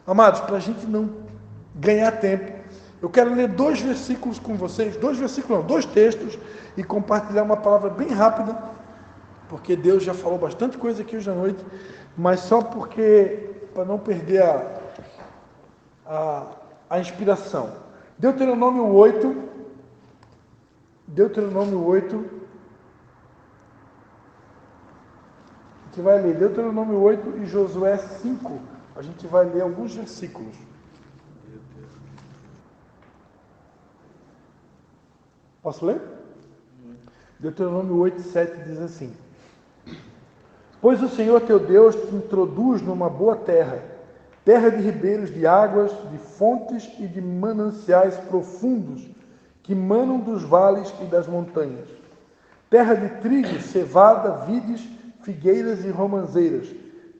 Amados, para a gente não ganhar tempo, eu quero ler 2 versículos com vocês, 2 textos, e compartilhar uma palavra bem rápida, porque Deus já falou bastante coisa aqui hoje à noite, mas só para não perder a inspiração. Deuteronômio 8, a gente vai ler Deuteronômio 8 e Josué 5, a gente vai ler alguns versículos. Posso ler? Deuteronômio 8, 7 diz assim: Pois o Senhor teu Deus te introduz numa boa terra, terra de ribeiros de águas, de fontes e de mananciais profundos, que manam dos vales e das montanhas. Terra de trigo, cevada, vides, figueiras e romãzeiras,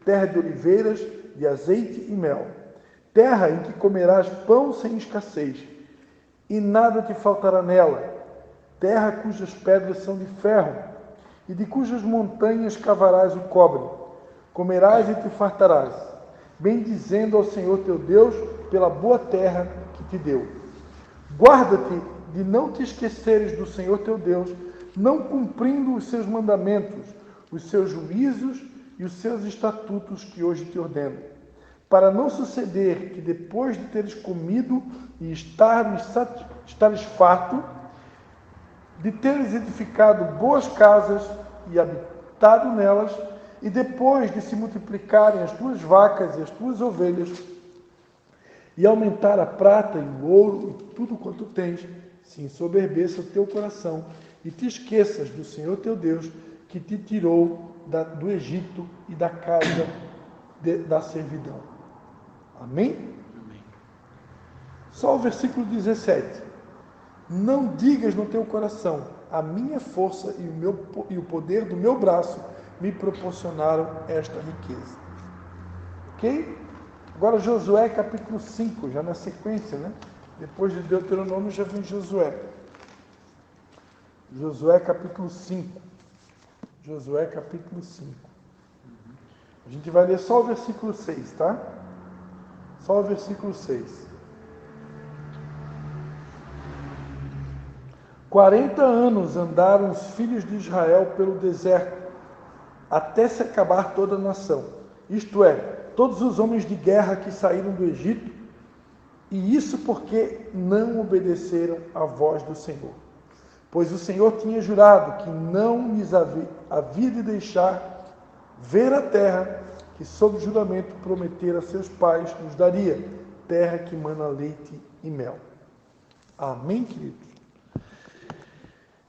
terra de oliveiras, de azeite e mel. Terra em que comerás pão sem escassez, e nada te faltará nela. Terra cujas pedras são de ferro, e de cujas montanhas cavarás o cobre. Comerás e te fartarás, bendizendo ao Senhor teu Deus pela boa terra que te deu. Guarda-te de não te esqueceres do Senhor teu Deus, não cumprindo os seus mandamentos, os seus juízos e os seus estatutos que hoje te ordeno, para não suceder que depois de teres comido e estares farto, de teres edificado boas casas e habitado nelas, e depois de se multiplicarem as tuas vacas e as tuas ovelhas, e aumentar a prata e o ouro e tudo quanto tens, se ensoberbeça o teu coração, e te esqueças do Senhor teu Deus, que te tirou do Egito e da casa da servidão. Amém? Amém. Só o versículo 17. Não digas no teu coração: a minha força e o poder do meu braço me proporcionaram esta riqueza. Ok? Agora Josué capítulo 5, já na sequência, né? Depois de Deuteronômio já vem Josué. Josué capítulo 5. Josué capítulo 5. A gente vai ler só o versículo 6, tá? Só o versículo 6. 40 anos andaram os filhos de Israel pelo deserto, até se acabar toda a nação. Isto é, todos os homens de guerra que saíram do Egito, e isso porque não obedeceram à voz do Senhor. Pois o Senhor tinha jurado que não lhes havia de deixar ver a terra que, sob juramento, prometera a seus pais nos daria, terra que mana leite e mel. Amém, queridos?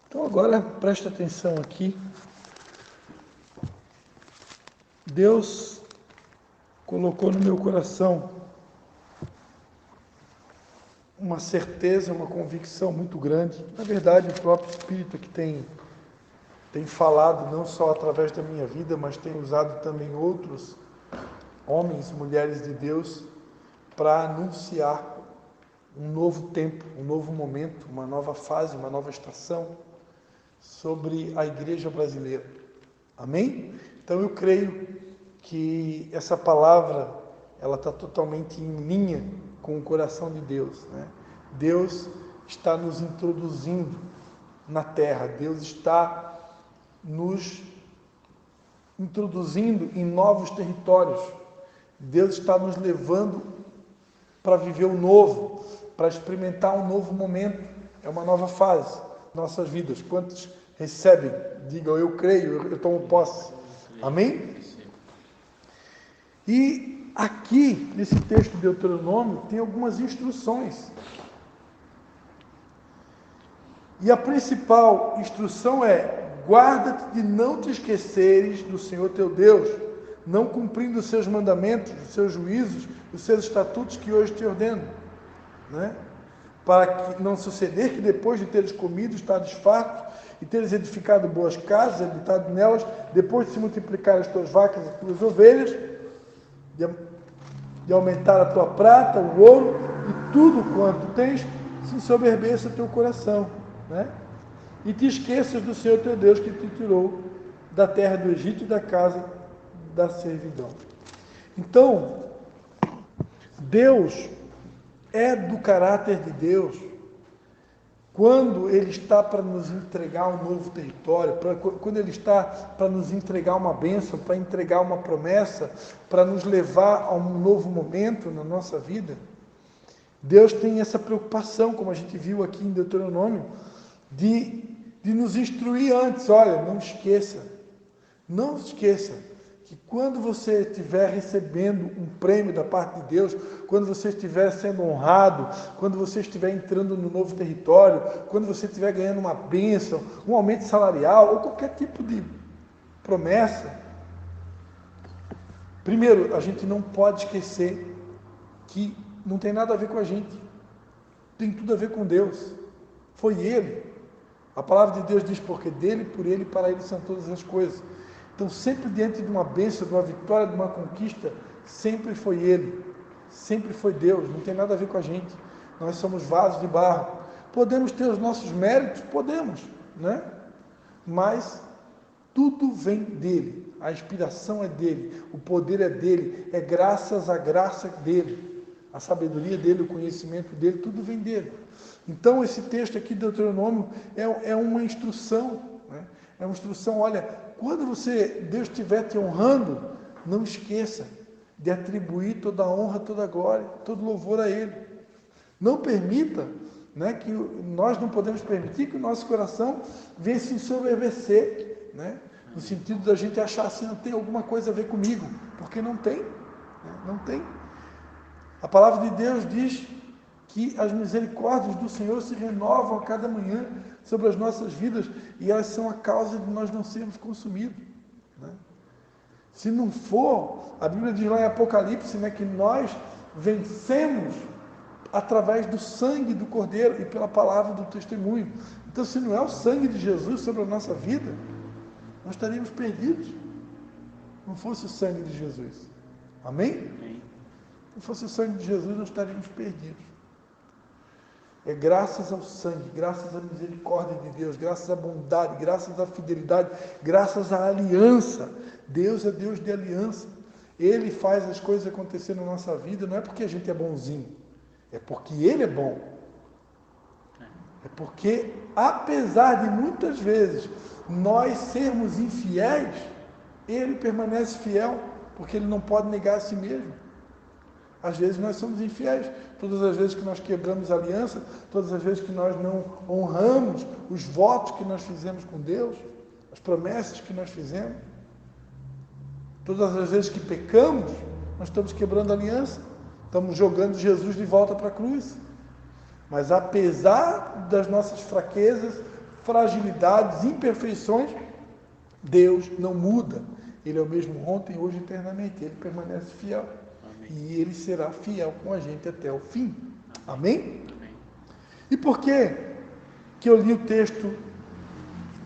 Então agora presta atenção aqui. Deus colocou no meu coração uma certeza, uma convicção muito grande. Na verdade, o próprio Espírito que tem falado não só através da minha vida, mas tem usado também outros homens, mulheres de Deus, para anunciar um novo tempo, um novo momento, uma nova fase, uma nova estação sobre a igreja brasileira. Amém? Então eu creio que essa palavra ela está totalmente em linha com o coração de Deus, né? Deus está nos introduzindo na terra, Deus está nos introduzindo em novos territórios, Deus está nos levando para viver o novo, para experimentar um novo momento, é uma nova fase em nossas vidas. Quantos recebem? Digam: eu creio, eu tomo posse. Amém? E aqui, nesse texto de Deuteronômio, tem algumas instruções. E a principal instrução é: guarda-te de não te esqueceres do Senhor teu Deus, não cumprindo os seus mandamentos, os seus juízos, os seus estatutos que hoje te ordeno, né? Para que não suceder que depois de teres comido, estares farto, e teres edificado boas casas, habitado nelas, depois de se multiplicar as tuas vacas e as tuas ovelhas, de aumentar a tua prata, o ouro e tudo quanto tens, se ensoberbeça o teu coração, né? E te esqueças do Senhor teu Deus, que te tirou da terra do Egito e da casa da servidão. Então, Deus é do caráter de Deus quando Ele está para nos entregar um novo território, quando Ele está para nos entregar uma bênção, para entregar uma promessa, para nos levar a um novo momento na nossa vida. Deus tem essa preocupação, como a gente viu aqui em Deuteronômio, de nos instruir antes. Olha, não esqueça que quando você estiver recebendo um prêmio da parte de Deus, quando você estiver sendo honrado, quando você estiver entrando no novo território, quando você estiver ganhando uma bênção, um aumento salarial ou qualquer tipo de promessa, primeiro, a gente não pode esquecer que não tem nada a ver com a gente, tem tudo a ver com Deus. Foi Ele. A palavra de Deus diz, porque dele, por Ele e para Ele são todas as coisas. Então, sempre diante de uma bênção, de uma vitória, de uma conquista, sempre foi Ele, sempre foi Deus, não tem nada a ver com a gente. Nós somos vasos de barro. Podemos ter os nossos méritos? Podemos, né? Mas tudo vem dEle, a inspiração é dEle, o poder é dEle, é graças à graça dEle, a sabedoria dEle, o conhecimento dEle, tudo vem dEle. Então, esse texto aqui do Deuteronômio é uma instrução, né? É uma instrução, olha, quando Deus estiver te honrando, não esqueça de atribuir toda a honra, toda a glória, todo louvor a Ele. Não permita, né, que nós não podemos permitir que o nosso coração venha se ensoberbecer, né, no sentido da gente achar assim, não tem alguma coisa a ver comigo, porque não tem, né, não tem. A palavra de Deus diz que as misericórdias do Senhor se renovam a cada manhã sobre as nossas vidas, e elas são a causa de nós não sermos consumidos, né? Se não for, a Bíblia diz lá em Apocalipse, né, que nós vencemos através do sangue do Cordeiro e pela palavra do testemunho. Então, se não é o sangue de Jesus sobre a nossa vida, nós estaríamos perdidos. Não fosse o sangue de Jesus. Amém? Amém. Se não fosse o sangue de Jesus, nós estaríamos perdidos. É graças ao sangue, graças à misericórdia de Deus, graças à bondade, graças à fidelidade, graças à aliança. Deus é Deus de aliança. Ele faz as coisas acontecer na nossa vida, não é porque a gente é bonzinho, é porque Ele é bom. É porque, apesar de muitas vezes nós sermos infiéis, Ele permanece fiel, porque Ele não pode negar a si mesmo. Às vezes nós somos infiéis, todas as vezes que nós quebramos a aliança, todas as vezes que nós não honramos os votos que nós fizemos com Deus, as promessas que nós fizemos, todas as vezes que pecamos, nós estamos quebrando a aliança, estamos jogando Jesus de volta para a cruz. Mas apesar das nossas fraquezas, fragilidades, imperfeições, Deus não muda. Ele é o mesmo ontem, hoje e eternamente. Ele permanece fiel. E Ele será fiel com a gente até o fim. Amém? Amém? E por que eu li o texto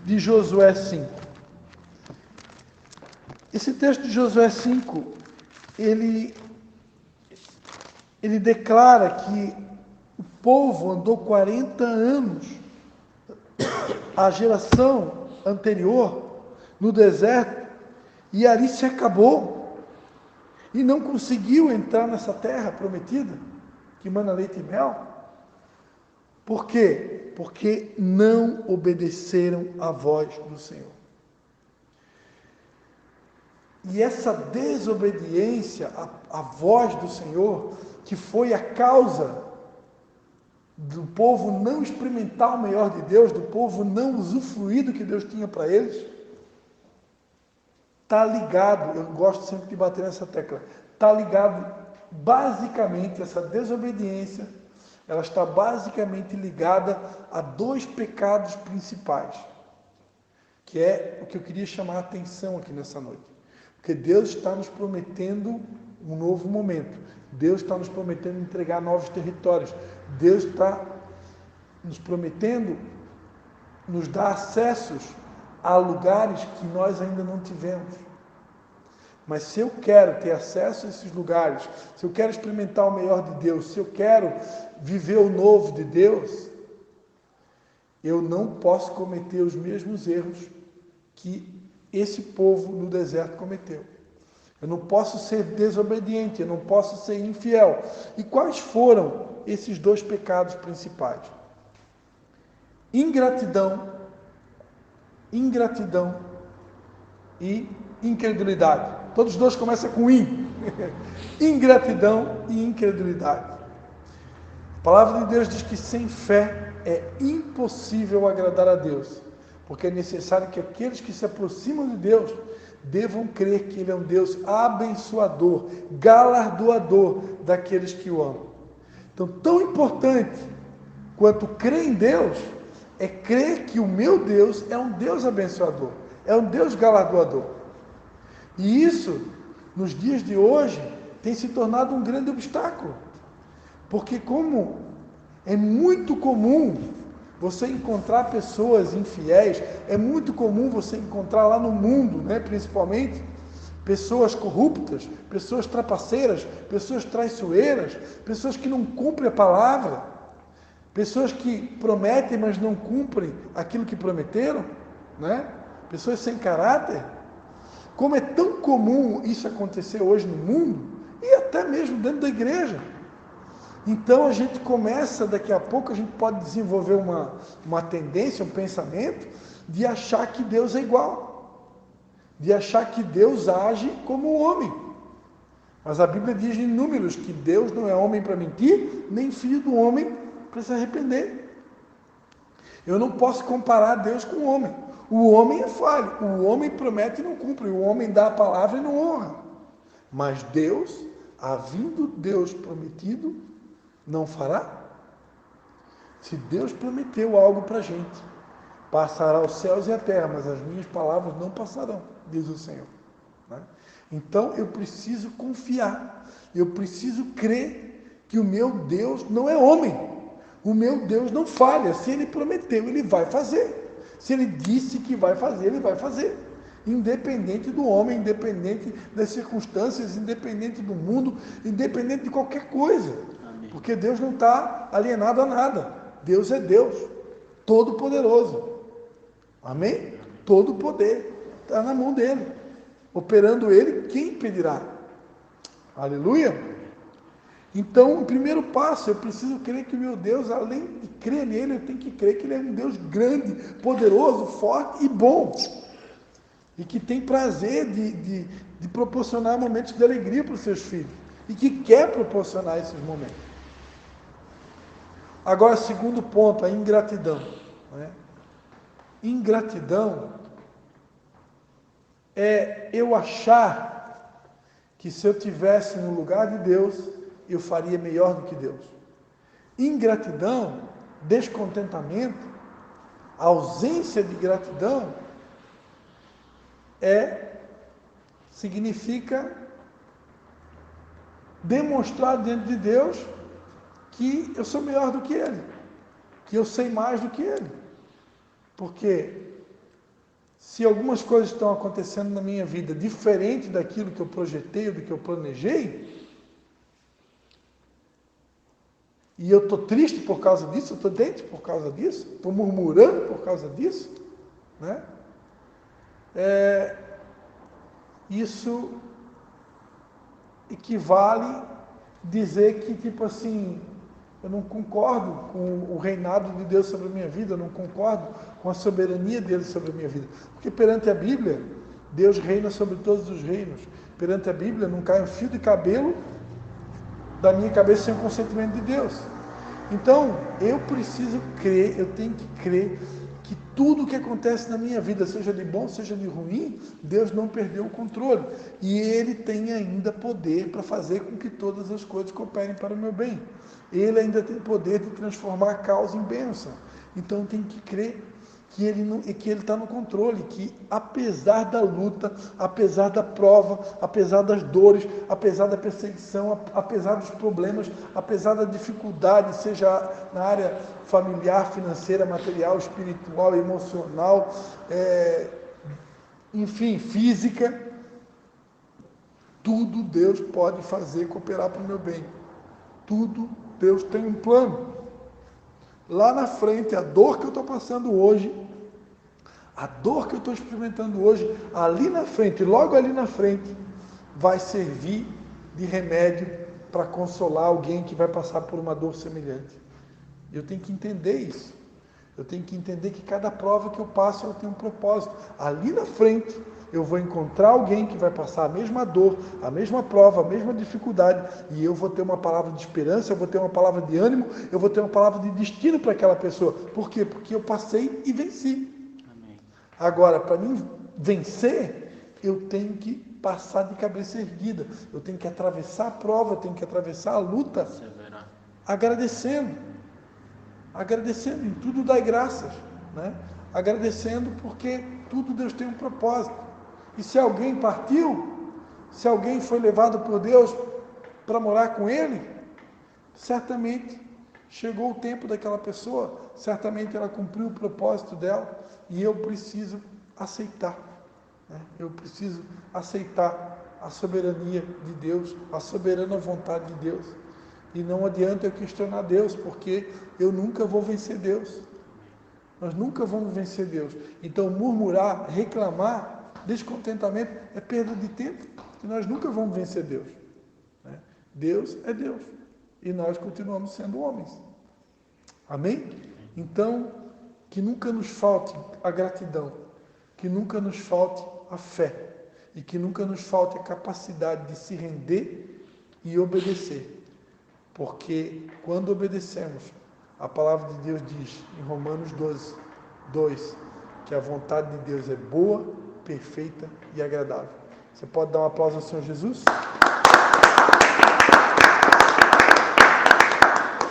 de Josué 5? Esse texto de Josué 5, ele declara que o povo andou 40 anos, a geração anterior, no deserto, e ali se acabou. E não conseguiu entrar nessa terra prometida, que mana leite e mel. Por quê? Porque não obedeceram à voz do Senhor. E essa desobediência à voz do Senhor, que foi a causa do povo não experimentar o melhor de Deus, do povo não usufruir do que Deus tinha para eles, está ligado, eu gosto sempre de bater nessa tecla, está ligado basicamente, essa desobediência, ela está basicamente ligada a dois pecados principais, que é o que eu queria chamar a atenção aqui nessa noite. Porque Deus está nos prometendo um novo momento, Deus está nos prometendo entregar novos territórios, Deus está nos prometendo nos dar acessos a lugares que nós ainda não tivemos. Mas se eu quero ter acesso a esses lugares, se eu quero experimentar o melhor de Deus, se eu quero viver o novo de Deus, eu não posso cometer os mesmos erros que esse povo no deserto cometeu. Eu não posso ser desobediente, eu não posso ser infiel. E quais foram esses dois pecados principais? Ingratidão e incredulidade. Todos os dois começam com in. Ingratidão e incredulidade. A palavra de Deus diz que sem fé é impossível agradar a Deus, porque é necessário que aqueles que se aproximam de Deus devam crer que Ele é um Deus abençoador, galardoador daqueles que o amam. Então, tão importante quanto crer em Deus é crer que o meu Deus é um Deus abençoador, é um Deus galardoador. E isso, nos dias de hoje, tem se tornado um grande obstáculo. Porque como é muito comum você encontrar pessoas infiéis, é muito comum você encontrar lá no mundo, né, principalmente, pessoas corruptas, pessoas trapaceiras, pessoas traiçoeiras, pessoas que não cumprem a palavra, pessoas que prometem, mas não cumprem aquilo que prometeram, né? Pessoas sem caráter. Como é tão comum isso acontecer hoje no mundo, e até mesmo dentro da igreja. Então a gente começa, daqui a pouco a gente pode desenvolver uma tendência, um pensamento, de achar que Deus é igual, de achar que Deus age como um homem. Mas a Bíblia diz em Números que Deus não é homem para mentir, nem filho do homem para se arrepender. Eu não posso comparar Deus com o homem. O homem é falho, o homem promete e não cumpre, o homem dá a palavra e não honra. Mas Deus, havendo Deus prometido, não fará? Se Deus prometeu algo para a gente, passará os céus e a terra, mas as minhas palavras não passarão, diz o Senhor. Né? Então eu preciso confiar, eu preciso crer que o meu Deus não é homem, o meu Deus não falha. Se Ele prometeu, Ele vai fazer. Se Ele disse que vai fazer, Ele vai fazer. Independente do homem, independente das circunstâncias, independente do mundo, independente de qualquer coisa. Amém. Porque Deus não está alienado a nada. Deus é Deus, todo-poderoso. Amém? Todo o poder está na mão dEle. Operando Ele, quem impedirá? Aleluia! Então, o primeiro passo, eu preciso crer que o meu Deus, além de crer nele, eu tenho que crer que Ele é um Deus grande, poderoso, forte e bom. E que tem prazer de proporcionar momentos de alegria para os seus filhos. E que quer proporcionar esses momentos. Agora, segundo ponto, a ingratidão. Né? Ingratidão é eu achar que se eu estivesse no lugar de Deus, eu faria melhor do que Deus. Ingratidão, descontentamento, ausência de gratidão, significa demonstrar diante de Deus que eu sou melhor do que Ele, que eu sei mais do que Ele. Porque se algumas coisas estão acontecendo na minha vida diferente daquilo que eu projetei, do que eu planejei, e eu estou triste por causa disso, eu estou doente por causa disso, estou murmurando por causa disso, né? Isso equivale dizer que, tipo assim, eu não concordo com o reinado de Deus sobre a minha vida, eu não concordo com a soberania dele sobre a minha vida. Porque perante a Bíblia, Deus reina sobre todos os reinos. Perante a Bíblia, não cai um fio de cabelo da minha cabeça sem o consentimento de Deus. Então, eu preciso crer, eu tenho que crer que tudo o que acontece na minha vida, seja de bom, seja de ruim, Deus não perdeu o controle. E Ele tem ainda poder para fazer com que todas as coisas cooperem para o meu bem. Ele ainda tem poder de transformar a causa em bênção. Então, eu tenho que crer que Ele está no controle, que apesar da luta, apesar da prova, apesar das dores, apesar da perseguição, apesar dos problemas, apesar da dificuldade, seja na área familiar, financeira, material, espiritual, emocional, enfim, física, tudo Deus pode fazer cooperar para o meu bem. Tudo Deus tem um plano. Lá na frente, a dor que eu estou passando hoje, a dor que eu estou experimentando hoje, ali na frente, logo ali na frente, vai servir de remédio para consolar alguém que vai passar por uma dor semelhante. Eu tenho que entender isso. Eu tenho que entender que cada prova que eu passo, eu tenho um propósito. Ali na frente, eu vou encontrar alguém que vai passar a mesma dor, a mesma prova, a mesma dificuldade, e eu vou ter uma palavra de esperança, eu vou ter uma palavra de ânimo, eu vou ter uma palavra de destino para aquela pessoa. Por quê? Porque eu passei e venci. Amém. Agora, para mim vencer, eu tenho que passar de cabeça erguida, eu tenho que atravessar a prova, eu tenho que atravessar a luta, agradecendo em tudo, dai graças, né? Agradecendo porque tudo Deus tem um propósito. E se alguém partiu, se alguém foi levado por Deus para morar com Ele, certamente chegou o tempo daquela pessoa, certamente ela cumpriu o propósito dela, e eu preciso aceitar, né? Eu preciso aceitar a soberania de Deus, a soberana vontade de Deus. E não adianta eu questionar Deus, porque eu nunca vou vencer Deus. Nós nunca vamos vencer Deus. Então, murmurar, reclamar, descontentamento é perda de tempo, e nós nunca vamos vencer Deus, né? Deus é Deus, e nós continuamos sendo homens. Amém? Então, que nunca nos falte a gratidão, que nunca nos falte a fé, e que nunca nos falte a capacidade de se render e obedecer. Porque quando obedecemos, a palavra de Deus diz em Romanos 12, 2, que a vontade de Deus é boa, perfeita e agradável. Você pode dar um aplauso ao Senhor Jesus?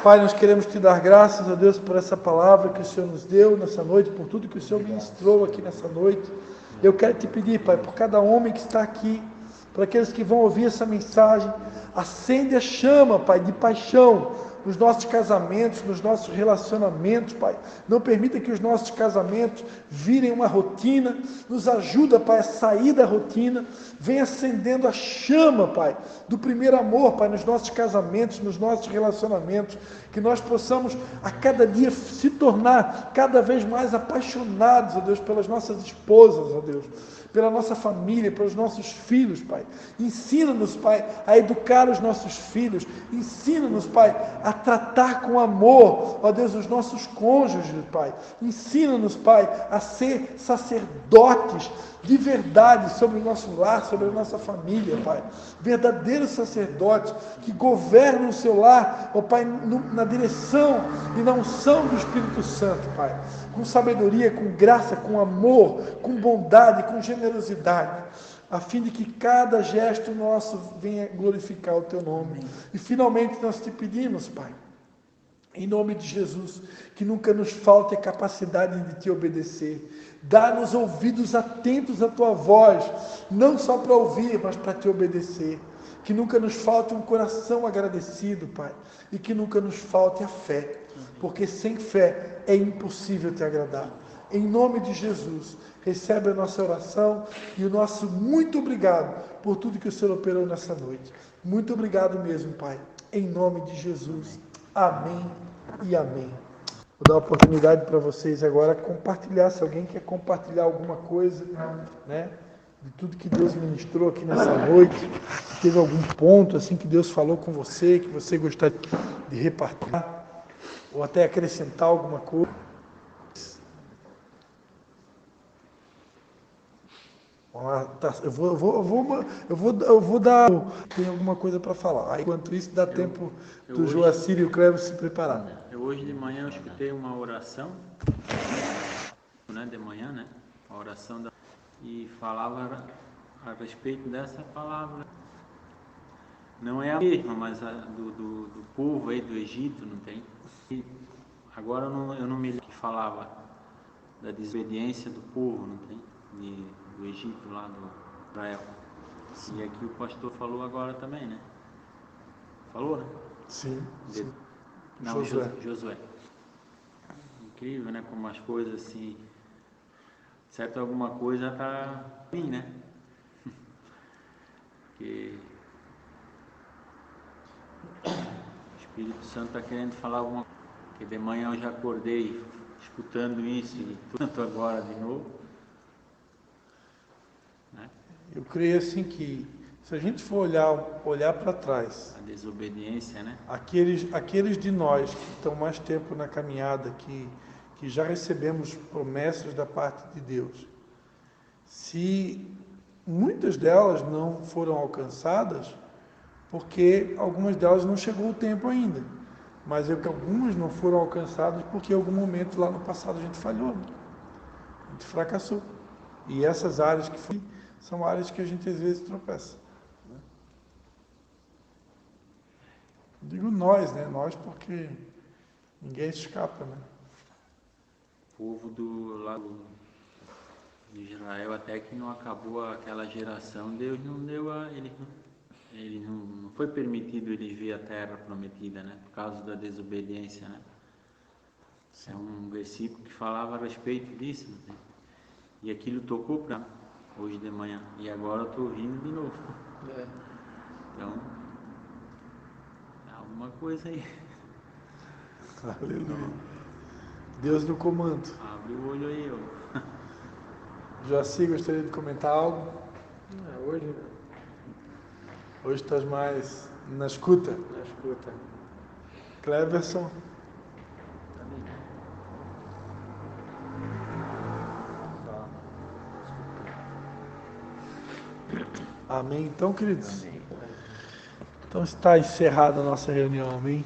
Pai, nós queremos te dar graças a Deus por essa palavra que o Senhor nos deu nessa noite, por tudo que o Senhor ministrou aqui nessa noite. Eu quero te pedir, Pai, por cada homem que está aqui, por aqueles que vão ouvir essa mensagem, acende a chama, Pai, de paixão nos nossos casamentos, nos nossos relacionamentos, Pai. Não permita que os nossos casamentos virem uma rotina. Nos ajuda, Pai, a sair da rotina. Vem acendendo a chama, Pai, do primeiro amor, Pai, nos nossos casamentos, nos nossos relacionamentos. Que nós possamos a cada dia se tornar cada vez mais apaixonados, ó Deus, pelas nossas esposas, ó Deus, pela nossa família, pelos nossos filhos, Pai. Ensina-nos, Pai, a educar os nossos filhos. Ensina-nos, Pai, a tratar com amor, ó Deus, os nossos cônjuges, Pai. Ensina-nos, Pai, a ser sacerdotes de verdade sobre o nosso lar, sobre a nossa família, Pai. Verdadeiros sacerdotes que governam o seu lar, ó Pai, na direção e na unção do Espírito Santo, Pai. Com sabedoria, com graça, com amor, com bondade, com generosidade, a fim de que cada gesto nosso venha glorificar o Teu nome. Amém. E finalmente nós te pedimos, Pai, em nome de Jesus, que nunca nos falte a capacidade de Te obedecer. Dá-nos ouvidos atentos à Tua voz, não só para ouvir, mas para Te obedecer. Que nunca nos falte um coração agradecido, Pai, e que nunca nos falte a fé, porque sem fé é impossível Te agradar. Em nome de Jesus, recebe a nossa oração e o nosso muito obrigado por tudo que o Senhor operou nessa noite. Muito obrigado mesmo, Pai, em nome de Jesus. Amém e amém. Vou dar a oportunidade para vocês agora compartilhar, se alguém quer compartilhar alguma coisa, né, de tudo que Deus ministrou aqui nessa noite, se teve algum ponto assim que Deus falou com você, que você gostaria de repartir, ou até acrescentar alguma coisa. Eu vou dar. Tem alguma coisa para falar. Aí, enquanto isso, dá tempo do Joacir e o Cleber se preparar. Hoje de manhã eu escutei uma oração, né, de manhã, né? A oração e falava a respeito dessa palavra. Não é a mesma, mas a do povo aí do Egito, não tem? E agora eu não me lembro que falava da desobediência do povo, não tem? Do Egito, lá do Israel. Sim. E aqui o pastor falou agora também, né? Falou, né? Sim. Sim. Não, Josué. Incrível, né? Como as coisas assim, certo, alguma coisa para mim, né? Porque o Espírito Santo está querendo falar alguma coisa. Porque de manhã eu já acordei escutando isso e tanto agora de novo. Eu creio assim que Se a gente for olhar para trás, A desobediência, né? aqueles de nós que estão mais tempo na caminhada, que já recebemos promessas da parte de Deus, se muitas delas não foram alcançadas, porque algumas delas não chegou o tempo ainda, mas é que algumas não foram alcançadas porque em algum momento lá no passado a gente falhou, né? A gente fracassou. E essas áreas que são áreas que a gente às vezes tropeça. Digo nós, né? Nós porque ninguém escapa, né? O povo do lado de Israel, até que não acabou aquela geração, Deus não deu a ele não foi permitido eles ver a terra prometida, né? Por causa da desobediência, né? É um versículo que falava a respeito disso, né? E aquilo tocou para hoje de manhã. E agora eu estou ouvindo de novo. Então, alguma coisa aí. Aleluia. Deus no comando. Abre o olho aí, ó. Joaci, gostaria de comentar algo? Hoje estás mais na escuta. Na escuta. Cleverson. Amém. Então, queridos. Amém. Então está encerrada a nossa reunião. Amém.